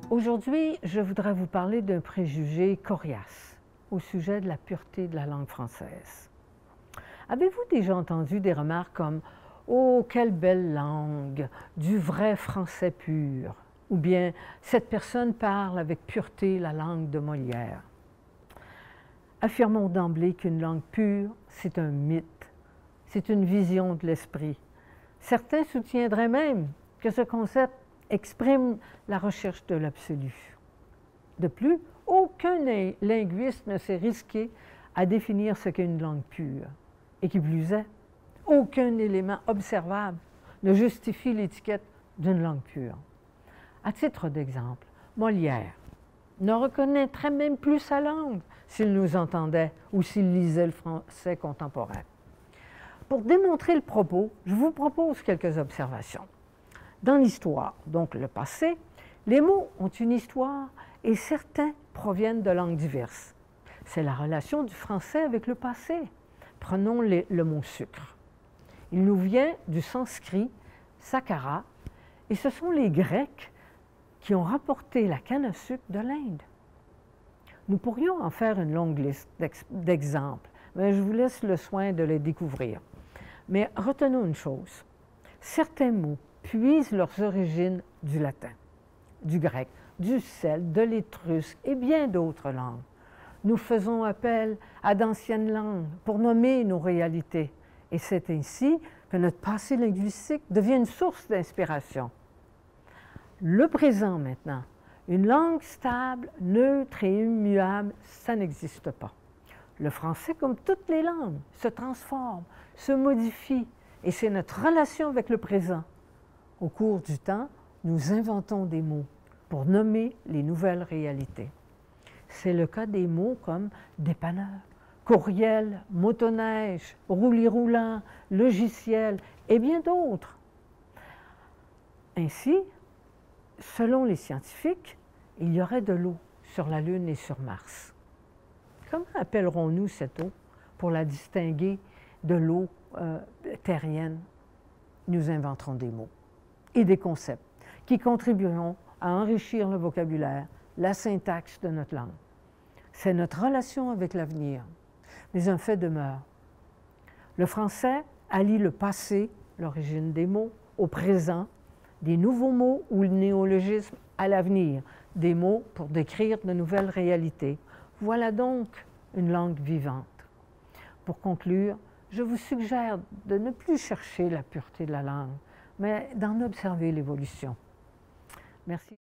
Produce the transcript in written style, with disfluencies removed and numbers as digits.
Aujourd'hui, je voudrais vous parler d'un préjugé coriace au sujet de la pureté de la langue française. Avez-vous déjà entendu des remarques comme « Oh, quelle belle langue, du vrai français pur » ou bien « Cette personne parle avec pureté la langue de Molière ». Affirmons d'emblée qu'une langue pure, c'est un mythe, c'est une vision de l'esprit. Certains soutiendraient même que ce concept exprime la recherche de l'absolu. De plus, aucun linguiste ne s'est risqué à définir ce qu'est une langue pure. Et qui plus est, aucun élément observable ne justifie l'étiquette d'une langue pure. À titre d'exemple, Molière ne reconnaîtrait même plus sa langue s'il nous entendait ou s'il lisait le français contemporain. Pour démontrer le propos, je vous propose quelques observations. Dans l'histoire, donc le passé, les mots ont une histoire et certains proviennent de langues diverses. C'est la relation du français avec le passé. Prenons le mot sucre. Il nous vient du sanskrit sakara et ce sont les Grecs qui ont rapporté la canne à sucre de l'Inde. Nous pourrions en faire une longue liste d'exemples, mais je vous laisse le soin de les découvrir. Mais retenons une chose, certains mots puisent leurs origines du latin, du grec, du celte, de l'étrusque et bien d'autres langues. Nous faisons appel à d'anciennes langues pour nommer nos réalités et c'est ainsi que notre passé linguistique devient une source d'inspiration. Le présent maintenant, une langue stable, neutre et immuable, ça n'existe pas. Le français, comme toutes les langues, se transforme, se modifie et c'est notre relation avec le présent. Au cours du temps, nous inventons des mots pour nommer les nouvelles réalités. C'est le cas des mots comme dépanneur, courriel, motoneige, roulis roulant, logiciel et bien d'autres. Ainsi, selon les scientifiques, il y aurait de l'eau sur la Lune et sur Mars. Comment appellerons-nous cette eau pour la distinguer de l'eau terrienne? Nous inventerons des mots et des concepts qui contribueront à enrichir le vocabulaire, la syntaxe de notre langue. C'est notre relation avec l'avenir. Mais un fait demeure. Le français allie le passé, l'origine des mots, au présent, des nouveaux mots ou le néologisme à l'avenir, des mots pour décrire de nouvelles réalités. Voilà donc une langue vivante. Pour conclure, je vous suggère de ne plus chercher la pureté de la langue, mais d'en observer l'évolution. Merci.